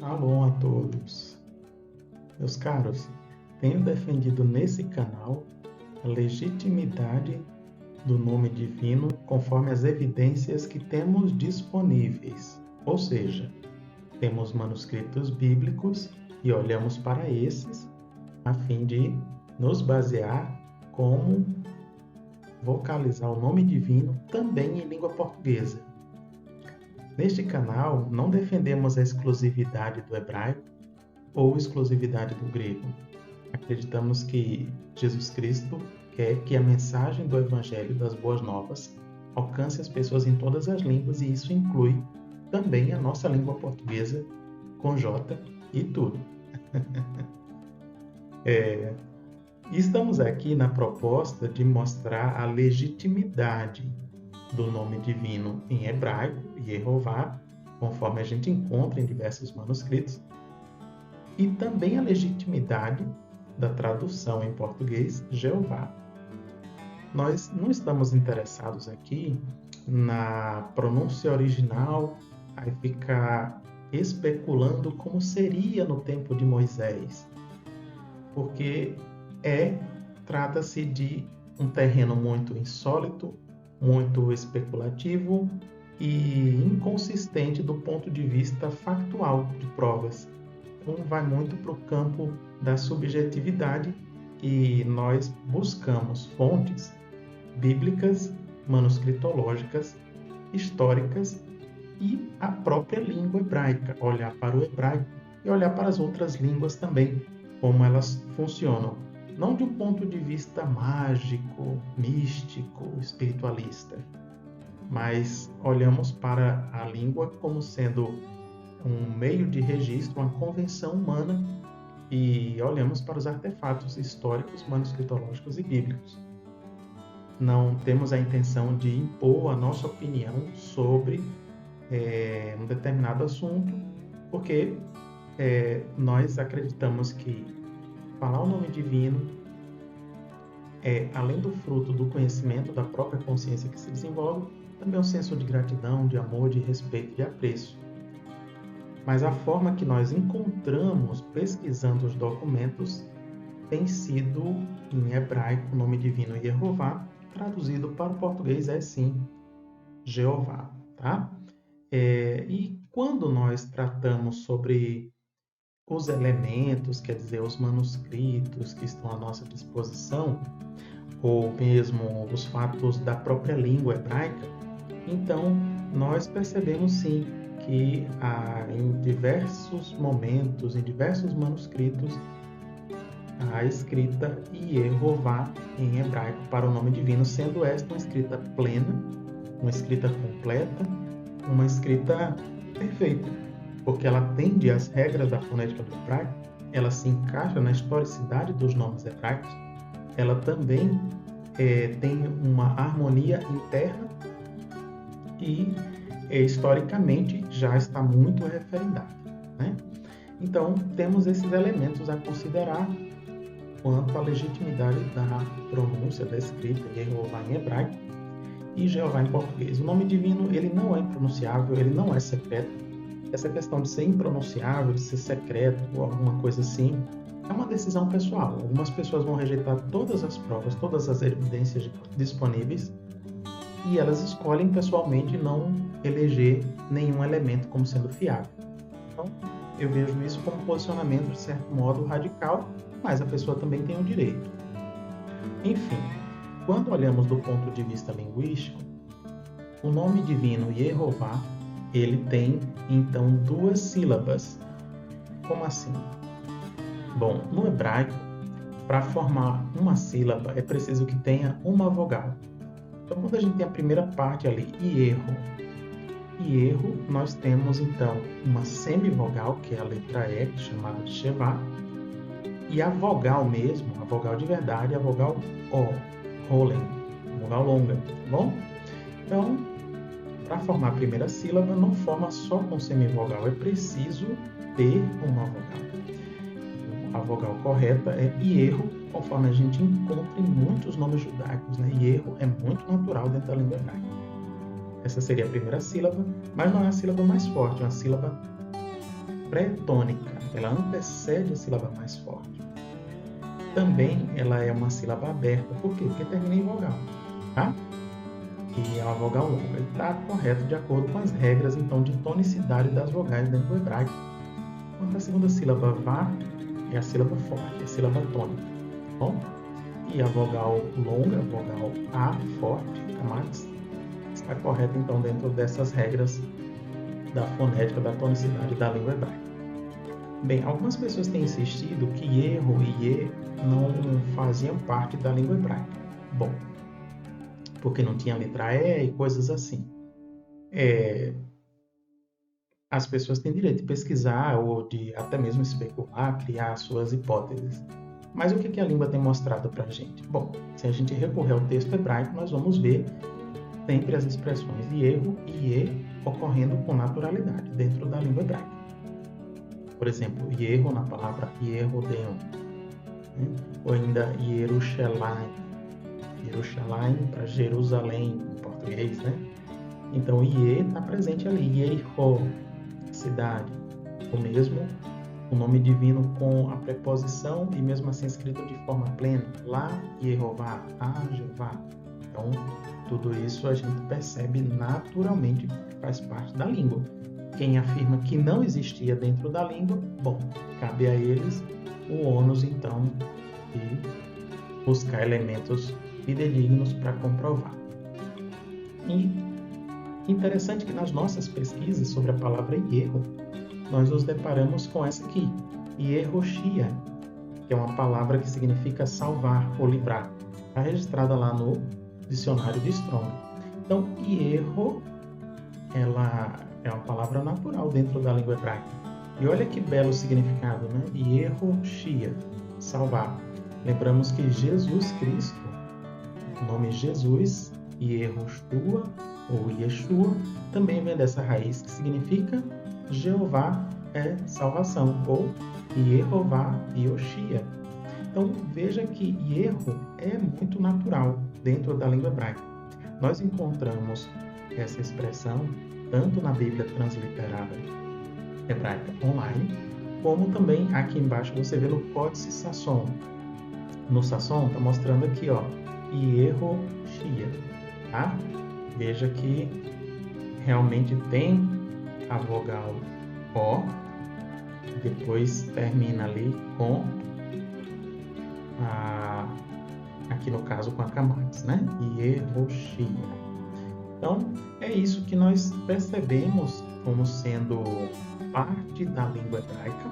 Alô a todos. Meus caros, tenho defendido nesse canal a legitimidade do nome divino conforme as evidências que temos disponíveis. Ou seja, temos manuscritos bíblicos e olhamos para esses a fim de nos basear como vocalizar o nome divino também em língua portuguesa. Neste canal, não defendemos a exclusividade do hebraico ou exclusividade do grego. Acreditamos que Jesus Cristo quer que a mensagem do Evangelho das Boas Novas alcance as pessoas em todas as línguas, e isso inclui também a nossa língua portuguesa, com J e tudo. Estamos aqui na proposta de mostrar a legitimidade do nome divino em hebraico, Yehová, conforme a gente encontra em diversos manuscritos, e também a legitimidade da tradução em português, Jeová. Nós não estamos interessados aqui na pronúncia original, aí ficar especulando como seria no tempo de Moisés, porque trata-se de um terreno muito insólito, muito especulativo e inconsistente do ponto de vista factual de provas. Então, vai muito para o campo da subjetividade, e nós buscamos fontes bíblicas, manuscritológicas, históricas e a própria língua hebraica, olhar para o hebraico e olhar para as outras línguas também, como elas funcionam. Não de um ponto de vista mágico, místico, espiritualista, mas olhamos para a língua como sendo um meio de registro, uma convenção humana, e olhamos para os artefatos históricos, manuscritológicos e bíblicos. Não temos a intenção de impor a nossa opinião sobre um determinado assunto, porque nós acreditamos que falar o nome divino além do fruto do conhecimento da própria consciência que se desenvolve, também um senso de gratidão, de amor, de respeito, de apreço. Mas a forma que nós encontramos pesquisando os documentos tem sido em hebraico, o nome divino Yehová, traduzido para o português sim, Jeová, tá? E quando nós tratamos sobre os elementos, quer dizer, os manuscritos que estão à nossa disposição, ou mesmo os fatos da própria língua hebraica, então nós percebemos sim que em diversos momentos, em diversos manuscritos, a escrita Yehová em hebraico para o nome divino, sendo esta uma escrita plena, uma escrita completa, uma escrita perfeita, porque ela atende às regras da fonética do hebraico, ela se encaixa na historicidade dos nomes hebraicos, ela também tem uma harmonia interna e historicamente já está muito referendada, né? Então, temos esses elementos a considerar quanto à legitimidade da pronúncia da escrita Yehová em hebraico e Jeová em português. O nome divino, ele não é impronunciável, ele não é secreto. Essa questão de ser impronunciável, de ser secreto ou alguma coisa assim, é uma decisão pessoal. Algumas pessoas vão rejeitar todas as provas, todas as evidências disponíveis, e elas escolhem pessoalmente não eleger nenhum elemento como sendo fiável. Então, eu vejo isso como um posicionamento, de certo modo, radical, mas a pessoa também tem o direito. Enfim, quando olhamos do ponto de vista linguístico, o nome divino Yehová, ele tem, então, 2 sílabas. Como assim? Bom, no hebraico, para formar uma sílaba, é preciso que tenha uma vogal. Então, quando a gente tem a primeira parte ali, Ierro, nós temos, então, uma semivogal, que é a letra E, chamada de Shevá, e a vogal mesmo, a vogal de verdade, é a vogal O, Rolen, a vogal longa, tá bom? Então, para formar a primeira sílaba, não forma só com semivogal, é preciso ter uma vogal. A vogal correta é Ierro, conforme a gente encontra em muitos nomes judaicos, né? Ierro é muito natural dentro da língua hebraica. Essa seria a primeira sílaba, mas não é a sílaba mais forte, é uma sílaba pré-tônica, ela antecede a sílaba mais forte. Também ela é uma sílaba aberta, por quê? Porque termina em vogal, tá? E é uma vogal longa. E está correto de acordo com as regras, então, de tonicidade das vogais dentro do hebraico. Quando a segunda sílaba vá, é a sílaba forte, é a sílaba tônica, tá bom? E a vogal longa, a vogal A forte, Kamax, está correta, então, dentro dessas regras da fonética, da tonicidade da língua hebraica. Bem, algumas pessoas têm insistido que erro e e não faziam parte da língua hebraica. Bom, porque não tinha letra E e coisas assim. As pessoas têm direito de pesquisar ou de até mesmo especular, criar suas hipóteses. Mas o que a língua tem mostrado para a gente? Bom, se a gente recorrer ao texto hebraico, nós vamos ver sempre as expressões de erro e e ocorrendo com naturalidade dentro da língua hebraica. Por exemplo, erro na palavra Yehudeon, ou ainda Yerushalayim, Yerushalayim para Jerusalém em português, né? Então, Ie está presente ali, Yerihó, cidade, ou mesmo o nome divino com a preposição e mesmo assim escrito de forma plena, lá Yehová, Jeová. Então, tudo isso a gente percebe naturalmente que faz parte da língua. Quem afirma que não existia dentro da língua, bom, cabe a eles o ônus, então, de buscar elementos fidedignos para comprovar. E interessante que nas nossas pesquisas sobre a palavra erro, nós nos deparamos com essa aqui, Yehoshia, que é uma palavra que significa salvar ou livrar. Está registrada lá no dicionário de Strong. Então, erro, ela é uma palavra natural dentro da língua hebraica. E olha que belo significado, né? Yehoshia, salvar. Lembramos que Jesus Cristo, o nome Jesus, Yehoshua ou Yeshua, também vem dessa raiz que significa Jeová é salvação, ou Yehová Yoshia. Então, veja que erro é muito natural dentro da língua hebraica. Nós encontramos essa expressão tanto na Bíblia transliterada hebraica online, como também aqui embaixo você vê no Códice Sasson. No Sasson está mostrando aqui, ó, Yehoshia, tá? Veja que realmente tem a vogal O, depois termina ali com aqui no caso com a Kamax, né? Yehoshia. Então, é isso que nós percebemos como sendo parte da língua hebraica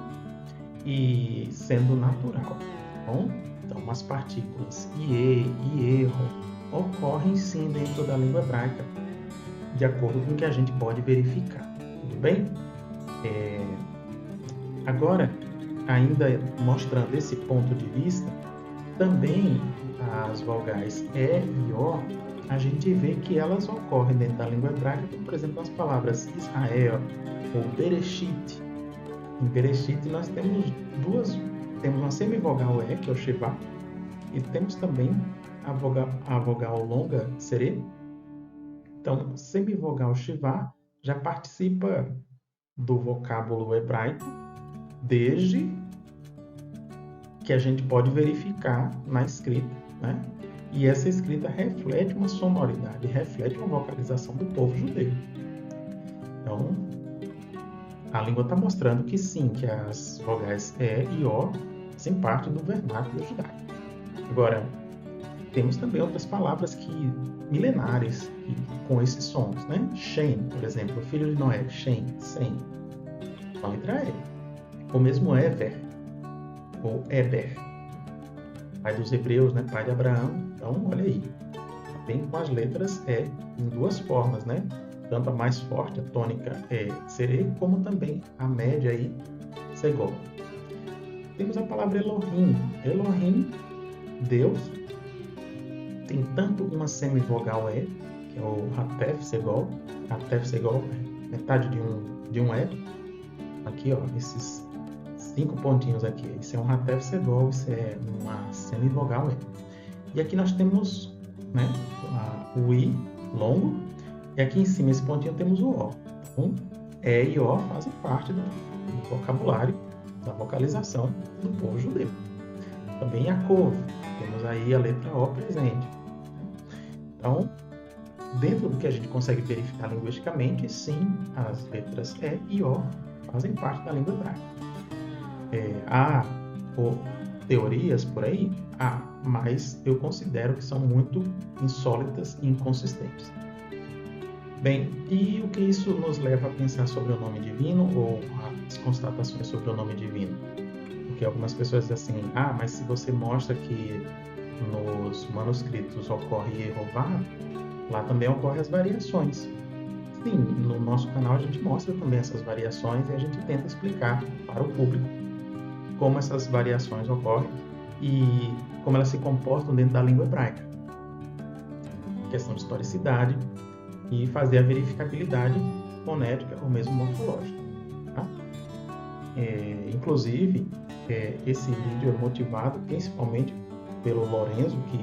e sendo natural, tá bom? Então, as partículas ie e erro ocorrem sim dentro da língua hebraica, de acordo com o que a gente pode verificar. Tudo bem? Agora, ainda mostrando esse ponto de vista, também as vogais E e O, a gente vê que elas ocorrem dentro da língua hebraica, como, por exemplo, as palavras Israel ou Bereshit. Em Bereshit nós temos uma semivogal E, que é o Sheva, e temos também a vogal longa, Sere. Então, semivogal Sheva já participa do vocábulo hebraico desde que a gente pode verificar na escrita, né? E essa escrita reflete uma sonoridade, reflete uma vocalização do povo judeu. Então, a língua está mostrando que sim, que as vogais E e O fazem parte do vernáculo judaico. Agora, temos também outras palavras milenares com esses sons, né? Shem, por exemplo, filho de Noé, Shem, Sem, com a letra E. Ou mesmo Ever, ou Eber, pai dos hebreus, né? Pai de Abraão. Então, olha aí, vem com as letras E em duas formas, né? Tanto a mais forte, a tônica é Sere, como também a média aí, Segol. Temos a palavra Elohim. Elohim, Deus, tem tanto uma semivogal E, que é o Hatef Segol. Hatef Segol é metade de um E. Aqui, ó, esses 5 pontinhos aqui. Isso é um Hatef Segol, isso é uma semivogal E. E aqui nós temos, né, o I longo, e aqui em cima, esse pontinho, temos o O. Então, E e O fazem parte vocabulário, da vocalização do povo judeu. Também Yaakov, temos aí a letra O presente. Então, dentro do que a gente consegue verificar linguisticamente, sim, as letras E e O fazem parte da língua hebraica. Há teorias por aí? Há, mas eu considero que são muito insólitas e inconsistentes. Bem, e o que isso nos leva a pensar sobre o nome divino ou as constatações sobre o nome divino? Porque algumas pessoas dizem assim, mas se você mostra que nos manuscritos ocorre Yehová, lá também ocorrem as variações. Sim, no nosso canal a gente mostra também essas variações e a gente tenta explicar para o público como essas variações ocorrem e como elas se comportam dentro da língua hebraica. Questão de historicidade e fazer a verificabilidade fonética ou mesmo morfológica. Tá? Inclusive, esse vídeo é motivado principalmente pelo Lorenzo, que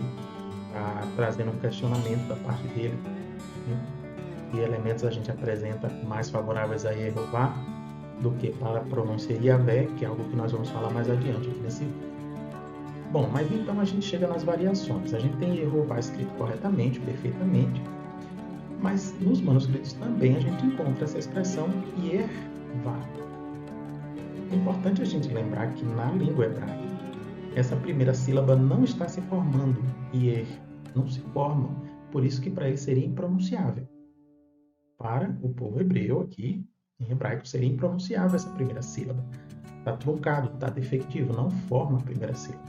está trazendo um questionamento da parte dele. Que elementos a gente apresenta mais favoráveis a Yehová do que para a pronúncia Yahvé, que é algo que nós vamos falar mais adiante aqui nesse vídeo. Bom, mas então a gente chega nas variações. A gente tem Yehová escrito corretamente, perfeitamente, mas nos manuscritos também a gente encontra essa expressão Yervá. É importante a gente lembrar que na língua hebraica, essa primeira sílaba não está se formando, Yer, não se forma, por isso que para ele seria impronunciável. Para o povo hebreu aqui, em hebraico, seria impronunciável essa primeira sílaba. Está truncado, está defectivo, não forma a primeira sílaba.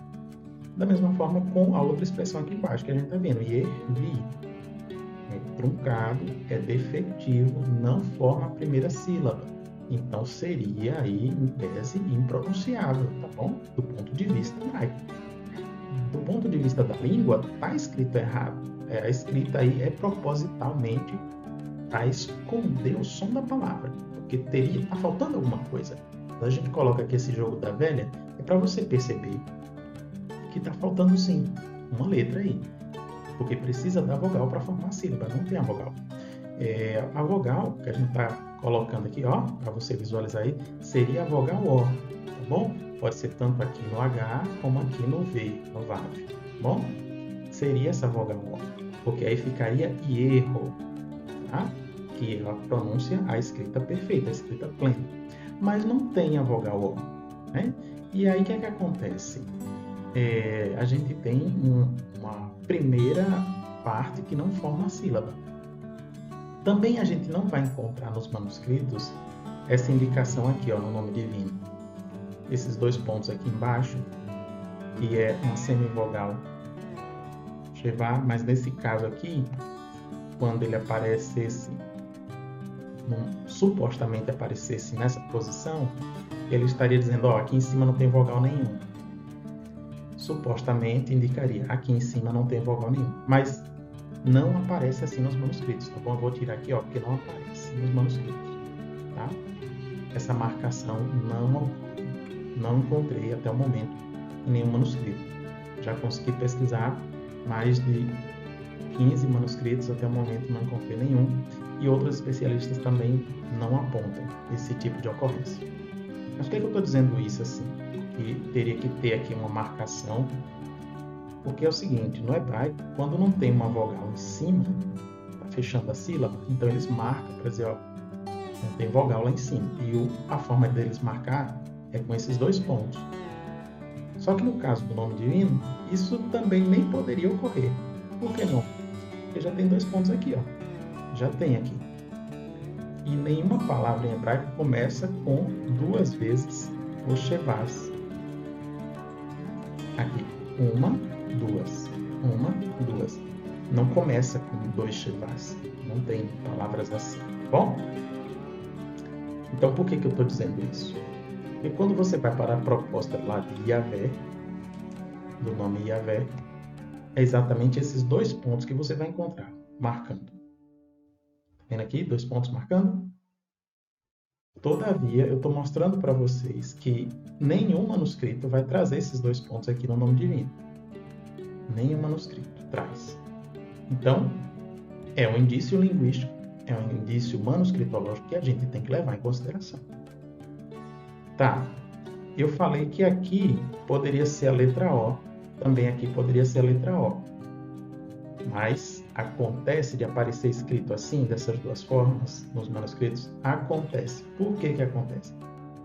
Da mesma forma com a outra expressão aqui embaixo que a gente está vendo, Yervi. É truncado, é defectivo, não forma a primeira sílaba. Então seria aí, em tese, impronunciável, tá bom? Do ponto de vista hebraico. Do ponto de vista da língua, está escrito errado. A escrita aí é propositalmente para esconder o som da palavra, porque está faltando alguma coisa. Quando a gente coloca aqui esse jogo da velha, é para você perceber que está faltando sim uma letra aí, porque precisa da vogal para formar a sílaba, não tem a vogal. A vogal que a gente está colocando aqui, para você visualizar aí, seria a vogal O, tá bom? Pode ser tanto aqui no H como aqui no V, no VAV, tá bom? Seria essa vogal O, porque aí ficaria Ierro, tá? Que é a pronúncia, a escrita perfeita, a escrita plena. Mas não tem a vogal O, né? E aí o que é que acontece? A gente tem uma primeira parte que não forma a sílaba. Também a gente não vai encontrar nos manuscritos essa indicação aqui, no nome divino. Esses dois pontos aqui embaixo, que é uma semivogal Shevá, mas nesse caso aqui, quando ele aparecesse, supostamente aparecesse nessa posição, ele estaria dizendo, aqui em cima não tem vogal nenhum. Supostamente indicaria, aqui em cima não tem vogal nenhum. Mas não aparece assim nos manuscritos, tá bom? Eu vou tirar aqui, porque não aparece nos manuscritos, tá? Essa marcação não encontrei até o momento em nenhum manuscrito. Já consegui pesquisar mais de 15 manuscritos, até o momento não encontrei nenhum, e outros especialistas também não apontam esse tipo de ocorrência. Mas por que eu estou dizendo isso assim? Que teria que ter aqui uma marcação, porque é o seguinte, no hebraico, quando não tem uma vogal em cima, tá fechando a sílaba, então eles marcam para dizer, não tem vogal lá em cima, e a forma deles marcar é com esses dois pontos. Só que no caso do nome divino, isso também nem poderia ocorrer. Por que não? Porque já tem dois pontos aqui, já tem aqui. E nenhuma palavra em hebraico começa com duas vezes o Shevás. Aqui, uma, duas. Não começa com dois Shevás. Não tem palavras assim, tá bom? Então, por que eu estou dizendo isso? Porque quando você vai para a proposta lá de Yahvé, do nome Yahvé, é exatamente esses dois pontos que você vai encontrar, marcando. Tá vendo aqui? Dois pontos marcando? Todavia, eu estou mostrando para vocês que nenhum manuscrito vai trazer esses dois pontos aqui no nome divino. Nenhum manuscrito traz. Então, é um indício linguístico, é um indício manuscritológico que a gente tem que levar em consideração. Tá, eu falei que aqui poderia ser a letra O, também aqui poderia ser a letra O. Mas acontece de aparecer escrito assim, dessas duas formas, nos manuscritos? Acontece. Por que que acontece?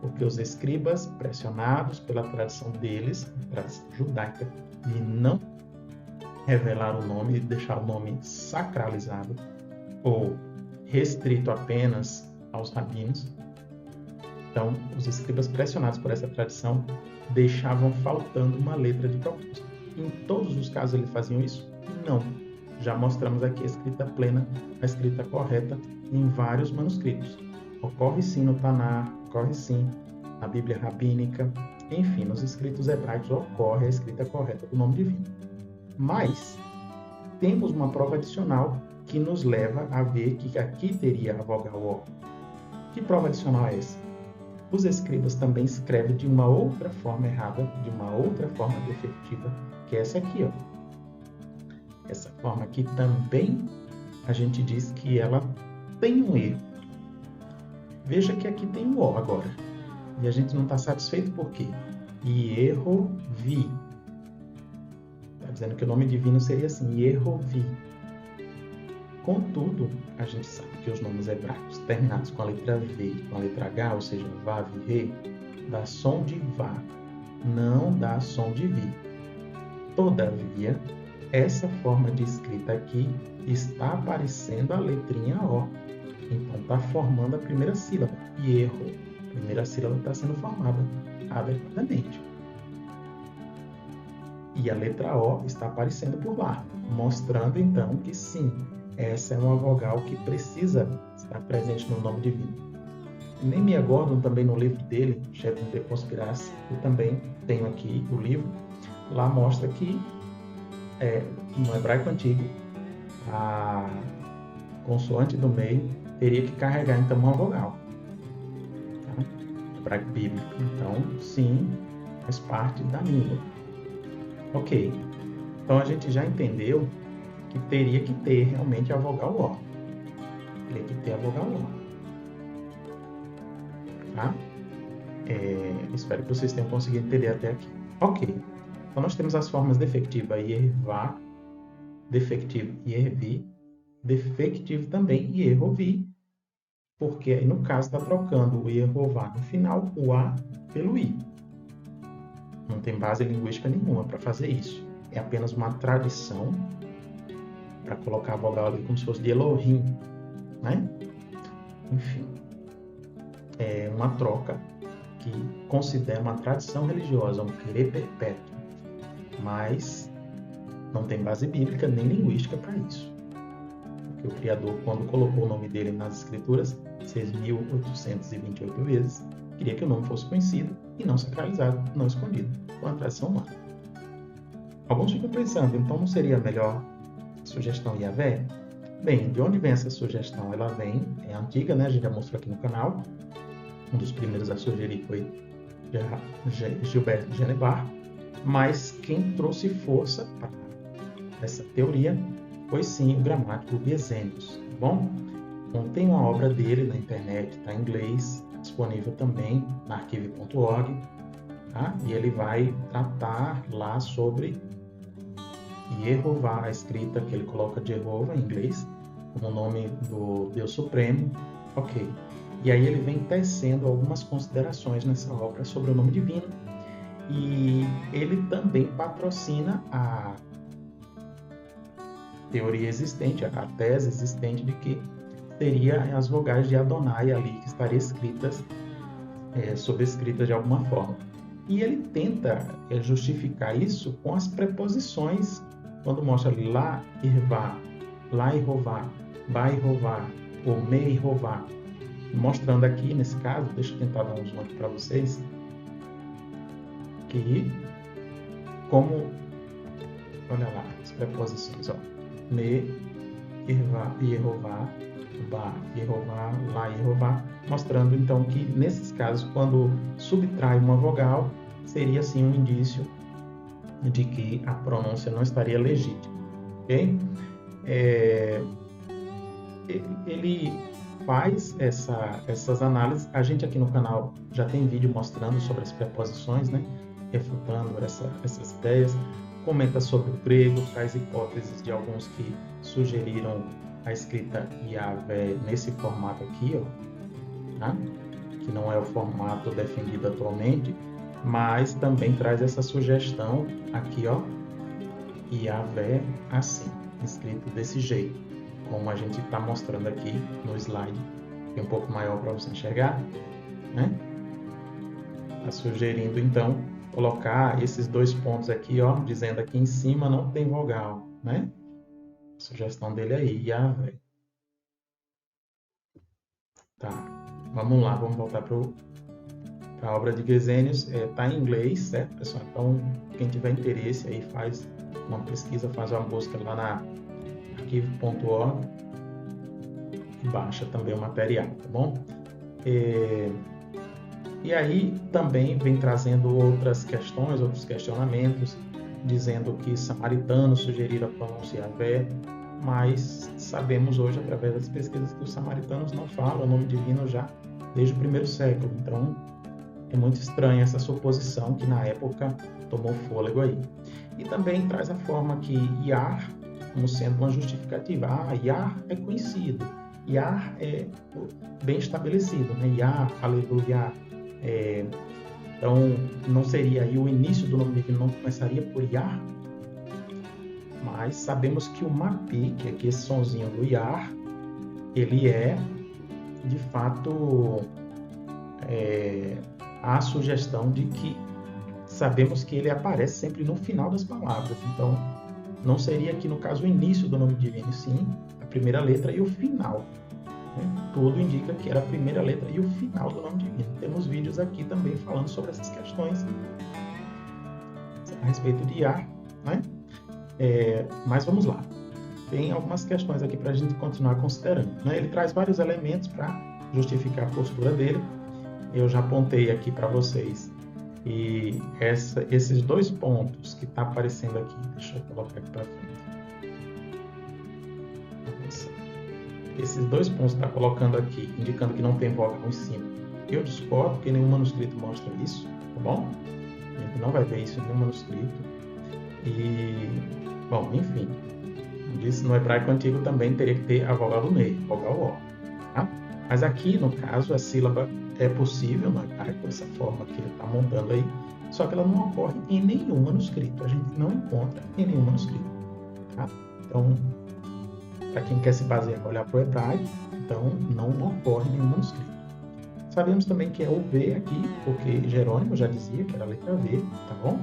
Porque os escribas, pressionados pela tradição deles, tradição judaica, de não revelar o nome, de deixar o nome sacralizado ou restrito apenas aos rabinos. Então, os escribas, pressionados por essa tradição, deixavam faltando uma letra de propósito. Em todos os casos eles faziam isso? Não. Já mostramos aqui a escrita plena, a escrita correta em vários manuscritos. Ocorre sim no Taná, ocorre sim na Bíblia Rabínica, enfim, nos escritos hebraicos ocorre a escrita correta do nome divino. Mas temos uma prova adicional que nos leva a ver que aqui teria a vogal O. Que prova adicional é essa? Os escribas também escrevem de uma outra forma errada, de uma outra forma defectiva, que é essa aqui, ó. Essa forma aqui também a gente diz que ela tem um erro. Veja que aqui tem um O agora. E a gente não está satisfeito por quê? Yehovi. Está dizendo que o nome divino seria assim, Yehovi. Contudo, a gente sabe que os nomes hebraicos terminados com a letra V e com a letra H, ou seja, Vav e Re, dá som de Vá, não dá som de Vi. Todavia, essa forma de escrita aqui está aparecendo a letrinha O. Então, está formando a primeira sílaba. Erro. A primeira sílaba está sendo formada adequadamente. E a letra O está aparecendo por lá, mostrando então que sim, essa é uma vogal que precisa estar presente no nome divino. Nehemiah Gordon, também no livro dele, Shetem de Conspiracy, eu também tenho aqui o livro, lá mostra que no hebraico antigo, a consoante do meio teria que carregar então uma vogal. Tá? Hebraico bíblico. Então, sim, faz parte da língua. Ok. Então, a gente já entendeu que teria que ter realmente a vogal O. Teria que ter a vogal O. Tá? Espero que vocês tenham conseguido entender até aqui. Ok. Então, nós temos as formas defectiva Yervá, defectivo Yervi, defectivo também Yehovi, porque aí no caso está trocando o Yehová no final, o A pelo I. Não tem base linguística nenhuma para fazer isso. É apenas uma tradição para colocar a vogal ali como se fosse de Elohim, né? Enfim, é uma troca que considera uma tradição religiosa, um querer perpétuo, mas não tem base bíblica nem linguística para isso. Porque o Criador, quando colocou o nome dele nas Escrituras, 6.828 vezes, queria que o nome fosse conhecido e não sacralizado, não escondido, com a tradição humana. Alguns ficam pensando, então não seria melhor a sugestão Yahvé? Bem, de onde vem essa sugestão? Ela vem, é antiga, né? A gente já mostrou aqui no canal. Um dos primeiros a sugerir foi Gilberto Genevar, mas quem trouxe força para essa teoria foi sim o gramático Gesenius, tá bom? Então tem uma obra dele na internet, está em inglês, disponível também na arquive.org, tá? E ele vai tratar lá sobre Yehová, a escrita que ele coloca de Jeová em inglês, como o nome do Deus Supremo, ok. E aí ele vem tecendo algumas considerações nessa obra sobre o nome divino, e ele também patrocina a teoria existente, a tese existente de que seria as vogais de Adonai ali que estariam escritas, sobrescritas de alguma forma. E ele tenta justificar isso com as preposições, quando mostra ali lá Irvá, lá Irová, Ba Irová, ou Me Irová. Mostrando aqui, nesse caso, deixa eu tentar dar um zoom aqui para vocês, que como, olha lá, as preposições, ó, Me, Irvá, Yehová, Ba, Yehová, Lá, Yehová, mostrando então que nesses casos, quando subtrai uma vogal, seria assim um indício de que a pronúncia não estaria legítima, ok? Ele faz essas análises. A gente aqui no canal já tem vídeo mostrando sobre as preposições, né? Refutando essas ideias. Comenta sobre o grego, traz hipóteses de alguns que sugeriram a escrita Yahvé nesse formato aqui, ó, tá? Que não é o formato defendido atualmente, mas também traz essa sugestão aqui, ó, Yahvé assim, escrito desse jeito, como a gente está mostrando aqui no slide, que é um pouco maior para você enxergar, né? Está sugerindo, então, colocar esses 2 pontos aqui, ó, dizendo aqui em cima não tem vogal, né? A sugestão dele aí, Yahvé. Tá, vamos lá, vamos voltar para a obra de Gesenius. Tá em inglês, certo, pessoal? Então, quem tiver interesse aí faz uma pesquisa, faz uma busca lá na arquivo.org e baixa também o material, tá bom? E aí também vem trazendo outras questões, outros questionamentos, dizendo que samaritanos sugeriram a pronúncia Yahvé, mas sabemos hoje, através das pesquisas, que os samaritanos não falam o nome divino já desde o 1º século. Então, é muito estranha essa suposição que na época tomou fôlego aí. E também traz a forma que Yah, como sendo uma justificativa. Yah é conhecido, Yah é bem estabelecido, né? Yah, aleluia. Então, não seria aí o início do nome divino, não começaria por Yah, mas sabemos que o Mapi, que é aqui esse sonzinho do Yah, ele é, de fato, a sugestão de que sabemos que ele aparece sempre no final das palavras. Então, não seria aqui, no caso, o início do nome divino, sim a primeira letra e o final. Tudo indica que era a primeira letra e o final do nome divino. Temos vídeos aqui também falando sobre essas questões a respeito de Yah, né? Mas vamos lá. Tem algumas questões aqui para a gente continuar considerando, né? Ele traz vários elementos para justificar a postura dele. Eu já apontei aqui para vocês. E esses 2 pontos que está aparecendo aqui, deixa eu colocar aqui para frente. Esses 2 pontos que está colocando aqui, indicando que não tem vogal em cima, eu discordo, porque nenhum manuscrito mostra isso, tá bom? A gente não vai ver isso em nenhum manuscrito. E, bom, enfim, disse no hebraico antigo também teria que ter a vogal do meio, vogal O, tá? Mas aqui, no caso, a sílaba é possível no hebraico, essa forma que ele está montando aí, só que ela não ocorre em nenhum manuscrito, a gente não encontra em nenhum manuscrito, tá? Então, para quem quer se basear, olhar para o hebraico, então não ocorre em nenhum manuscrito. Sabemos também que é o V aqui, porque Jerônimo já dizia que era a letra V, tá bom?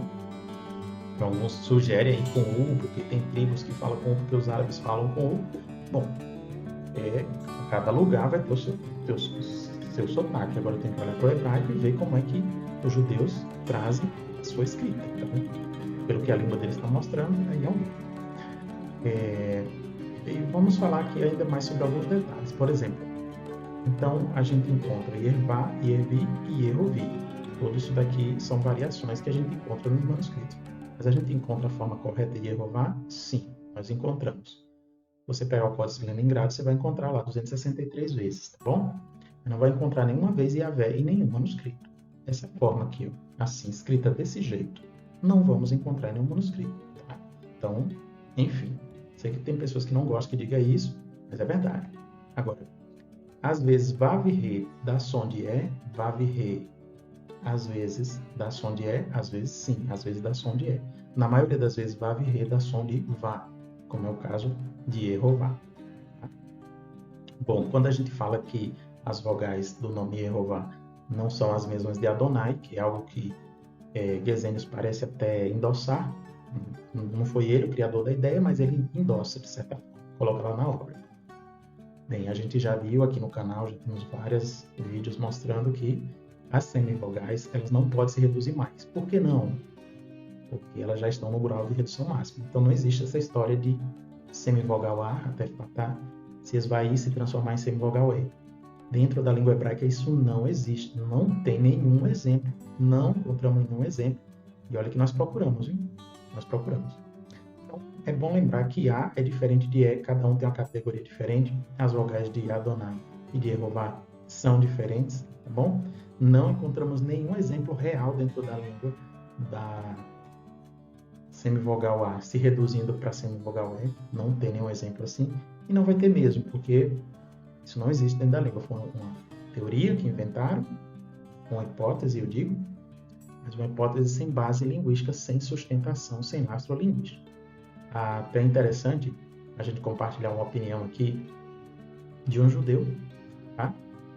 Então, alguns sugerem aí com U, porque tem tribos que falam com U, porque os árabes falam com U. Bom, cada lugar vai ter o seu sotaque. Agora tem que olhar para o hebraico e ver como é que os judeus trazem a sua escrita. Então, pelo que a língua deles está mostrando, aí é um E vamos falar aqui ainda mais sobre alguns detalhes. Por exemplo, então a gente encontra Yervá, Yervi e Yerovi. Tudo isso daqui são variações que a gente encontra nos manuscritos. Mas a gente encontra a forma correta de Yehová? Sim, nós encontramos. Você pegar o Códice de Leningrado, você vai encontrar lá 263 vezes, tá bom? Não vai encontrar nenhuma vez Yahvé em nenhum manuscrito. Essa forma aqui, ó, assim, escrita desse jeito, não vamos encontrar em nenhum manuscrito. Tá? Então, enfim, sei que tem pessoas que não gostam que diga isso, mas é verdade. Agora, às vezes Vav e Re dá som de E, Vav e Re, às vezes dá som de E, às vezes sim, às vezes dá som de E. Na maioria das vezes Vav e Re dá som de Vá, como é o caso de Yehová. Tá? Bom, quando a gente fala que as vogais do nome Yehová não são as mesmas de Adonai, que é algo que Gesenius parece até endossar, não foi ele o criador da ideia, mas ele endossa, de certa forma, coloca lá na obra. Bem, a gente já viu aqui no canal, já temos vários vídeos mostrando que as semivogais, elas não podem se reduzir mais. Por que não? Porque elas já estão no grau de redução máxima. Então não existe essa história de semivogal A até fatar se esvair e se transformar em semivogal E. Dentro da língua hebraica isso não existe, não tem nenhum exemplo, não encontramos nenhum exemplo. E olha que nós procuramos, hein? Nós procuramos. Então, é bom lembrar que A é diferente de E, cada um tem uma categoria diferente. As vogais de Adonai e de Jeová são diferentes, tá bom? Não encontramos nenhum exemplo real dentro da língua da semivogal A se reduzindo para semivogal E. Não tem nenhum exemplo assim. E não vai ter mesmo, porque isso não existe dentro da língua. Foi uma teoria que inventaram, uma hipótese, eu digo, mas uma hipótese sem base linguística, sem sustentação, sem lastro linguístico. Até interessante a gente compartilhar uma opinião aqui de um judeu, tá?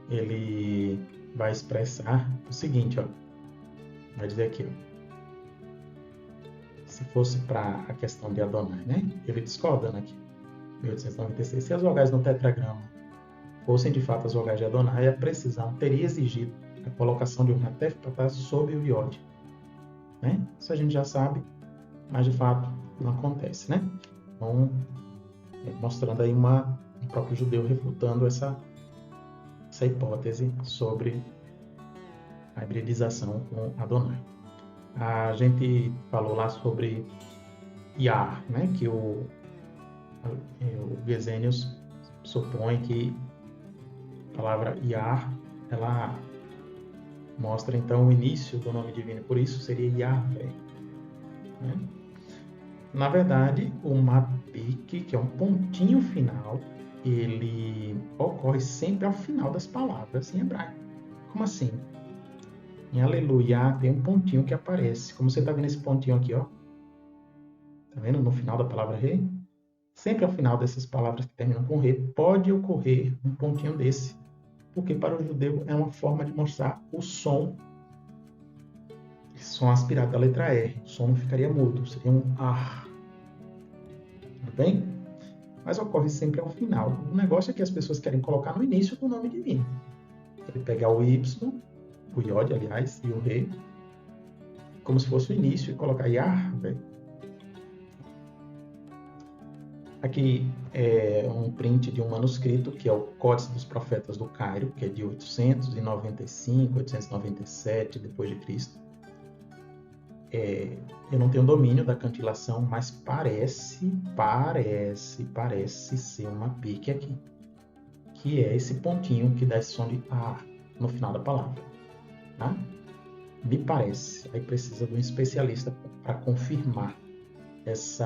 Ele vai expressar o seguinte, ó. Vai dizer aqui, ó. Se fosse para a questão de Adonai, né? Ele discordando aqui, 1896. Se as vogais no tetragrama fossem de fato as vogais de Adonai, a precisão teria exigido a colocação de um ratef patá sobre o iode, né? Isso a gente já sabe, mas de fato não acontece, né? Então, mostrando aí um próprio judeu refutando essa hipótese sobre a hibridização com Adonai. A gente falou lá sobre Yar, né? Que o Gesenius supõe que a palavra Yar, ela mostra então o início do nome divino, por isso seria Yahvé, né? Na verdade, o Mapik, que é um pontinho final, ele ocorre sempre ao final das palavras em hebraico. Como assim? Em Aleluia tem um pontinho que aparece. Como você está vendo esse pontinho aqui, ó? Tá vendo? No final da palavra rei? Sempre ao final dessas palavras que terminam com rei, pode ocorrer um pontinho desse. Porque para o judeu é uma forma de mostrar o som aspirado da letra R. O som não ficaria mudo, seria um ar. Tudo bem? Mas ocorre sempre ao final. O negócio é que as pessoas querem colocar no início do nome divino. Ele pegar o Y, o Iod, aliás, e o Rei, como se fosse o início, e colocar Yahvé. Aqui é um print de um manuscrito, que é o Códice dos Profetas do Cairo, que é de 895, 897 depois de Cristo. Eu não tenho domínio da cantilação, mas parece ser uma pique aqui, que é esse pontinho que dá esse som de A no final da palavra, tá? Me parece. Aí precisa de um especialista para confirmar esse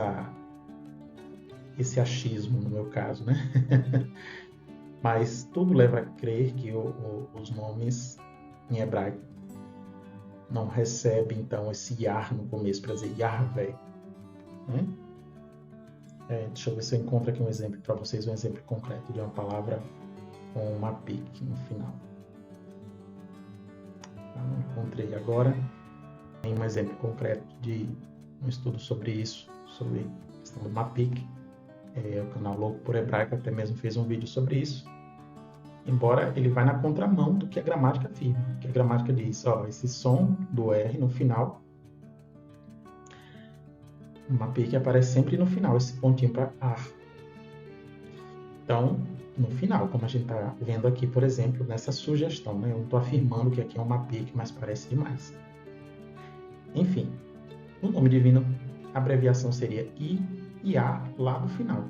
achismo, no meu caso, né? Mas tudo leva a crer que os nomes em hebraico não recebem, então, esse Yar no começo, para dizer Yahvé, né? Deixa eu ver se eu encontro aqui um exemplo para vocês, um exemplo concreto de uma palavra com uma pique no final. Não encontrei agora. Tem um exemplo concreto de um estudo sobre isso, sobre a questão do Mapik. O canal Louco por Hebraico até mesmo fez um vídeo sobre isso. Embora ele vai na contramão do que a gramática afirma. Que a gramática diz, ó, esse som do R no final, o Mapik aparece sempre no final, esse pontinho para ar. Então, no final, como a gente está vendo aqui, por exemplo, nessa sugestão, né? Eu não estou afirmando que aqui é um Mapik, mas parece demais. Enfim, no nome divino, a abreviação seria I e A lá no final.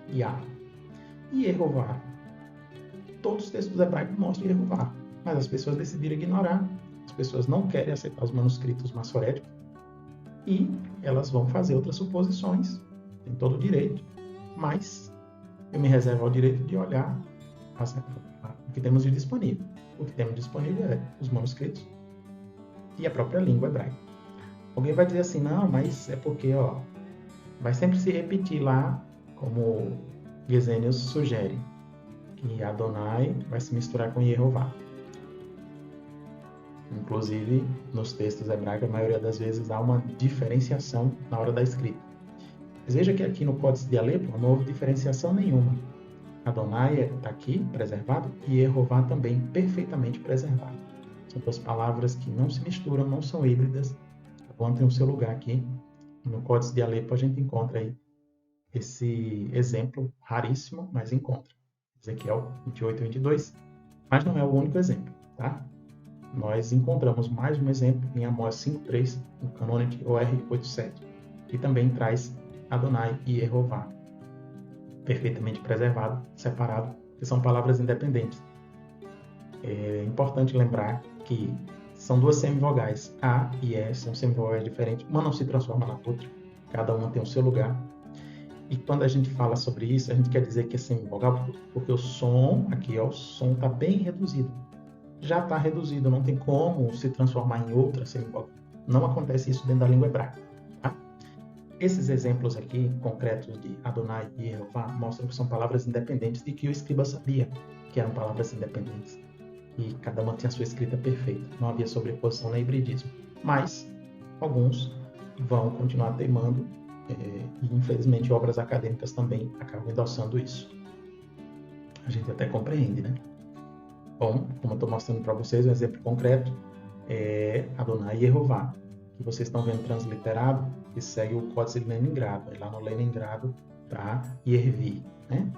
Iá. E Jeová. Todos os textos hebraicos mostram Jeová, mas as pessoas decidiram ignorar. As pessoas não querem aceitar os manuscritos massoréticos e elas vão fazer outras suposições. Tem todo o direito, mas eu me reservo ao direito de olhar o que temos de disponível. O que temos disponível é os manuscritos e a própria língua hebraica. Alguém vai dizer assim, não, mas é porque, ó, vai sempre se repetir lá, como Gesenius sugere, que Adonai vai se misturar com Jeová. Inclusive, nos textos hebraicos, a maioria das vezes há uma diferenciação na hora da escrita. Mas veja que aqui no Códice de Alepo não houve diferenciação nenhuma. Adonai está aqui, preservado, e Jeová também, perfeitamente preservado. São duas palavras que não se misturam, não são híbridas, vão ter o seu lugar aqui. No Códice de Alepo a gente encontra aí esse exemplo raríssimo, mas encontra. Ezequiel 28 e 22. Mas não é o único exemplo, tá? Nós encontramos mais um exemplo em Amós 5.3, no Canônico OR 8.7, que também traz Adonai e Jeová, perfeitamente preservado, separado, que são palavras independentes. É importante lembrar que são duas semivogais, A e E, são semivogais diferentes, uma não se transforma na outra, cada uma tem o seu lugar. E quando a gente fala sobre isso, a gente quer dizer que é semivogal, porque o som, aqui, ó, o som está bem reduzido. Já está reduzido, não tem como se transformar em outra semivogal. Não acontece isso dentro da língua hebraica. Tá? Esses exemplos aqui, concretos de Adonai e Jeová, mostram que são palavras independentes e que o escriba sabia que eram palavras independentes. E cada uma tinha a sua escrita perfeita. Não havia sobreposição nem hibridismo. Mas alguns vão continuar teimando e, infelizmente, obras acadêmicas também acabam endossando isso. A gente até compreende, né? Bom, como eu estou mostrando para vocês, um exemplo concreto é Adonai e Jeová, que vocês estão vendo transliterado, que segue o Códice de Leningrado. Lá no Leningrado está Yervi, né?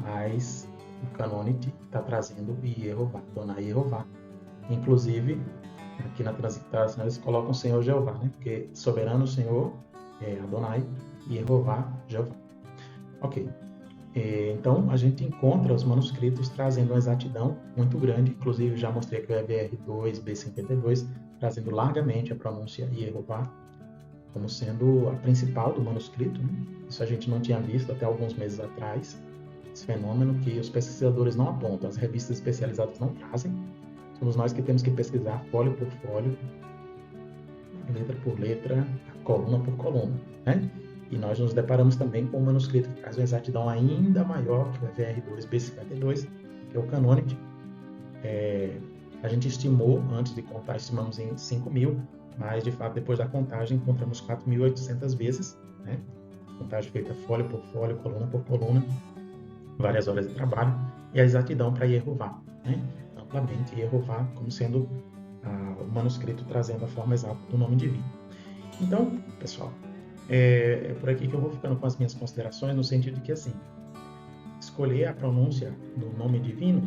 Mas o Canônite está trazendo Jeová, Adonai e Jeová. Inclusive, aqui na transliteração eles colocam Senhor Jeová, né? Porque soberano Senhor é Adonai e Jeová, Jeová. Ok. Então, a gente encontra os manuscritos trazendo uma exatidão muito grande. Inclusive, já mostrei aqui o EBR2, B52, trazendo largamente a pronúncia Jeová como sendo a principal do manuscrito. Né? Isso a gente não tinha visto até alguns meses atrás. Esse fenômeno que os pesquisadores não apontam, as revistas especializadas não trazem. Somos nós que temos que pesquisar folha por folha, letra por letra, coluna por coluna, né? E nós nos deparamos também com um manuscrito que traz uma exatidão ainda maior que o EVR2 B52, que é o Canônite. A gente estimou, antes de contar, estimamos em 5.000, mas de fato depois da contagem encontramos 4.800 vezes, né? Contagem feita folha por folha, coluna por coluna, várias horas de trabalho, e a exatidão para Jeová, né? Amplamente Jeová como sendo o manuscrito trazendo a forma exata do nome divino. Então, pessoal, é por aqui que eu vou ficando com as minhas considerações, no sentido de que, assim, escolher a pronúncia do nome divino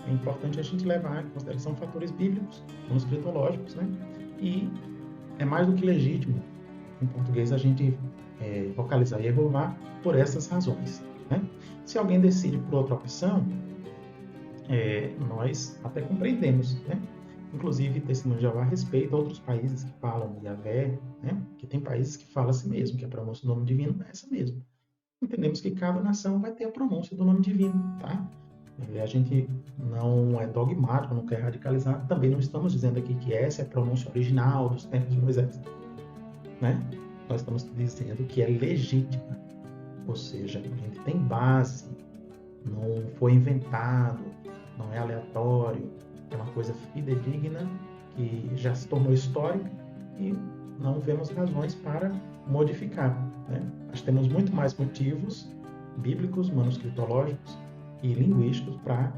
é importante a gente levar em consideração fatores bíblicos, manuscritológicos, né? E é mais do que legítimo, em português, a gente vocalizar Jeová por essas razões, né? Se alguém decide por outra opção, nós até compreendemos, né? Inclusive, Testemunho de Jeová respeita outros países que falam Yahvé, né? Que tem países que falam assim mesmo, que a pronúncia do nome divino é essa mesmo. Entendemos que cada nação vai ter a pronúncia do nome divino, tá? A gente não é dogmático, não quer radicalizar, também não estamos dizendo aqui que essa é a pronúncia original dos tempos de Moisés, né? Nós estamos dizendo que é legítima, ou seja, a gente tem base, não foi inventado, não é aleatório, é uma coisa fidedigna que já se tornou histórica e não vemos razões para modificar, né? Nós temos muito mais motivos bíblicos, manuscritológicos e linguísticos para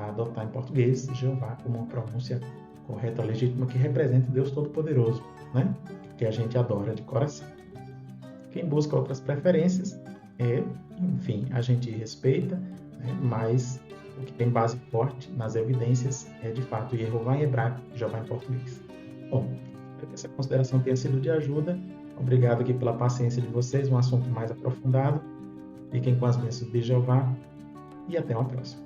adotar em português Jeová como uma pronúncia correta, legítima, que representa Deus Todo-Poderoso, né? Que a gente adora de coração. Quem busca outras preferências, enfim, a gente respeita, né? Mas o que tem base forte nas evidências é, de fato, Jeová em hebraico, Jeová em português. Bom, espero que essa consideração tenha sido de ajuda. Obrigado aqui pela paciência de vocês, um assunto mais aprofundado. Fiquem com as bênçãos de Jeová e até uma próxima.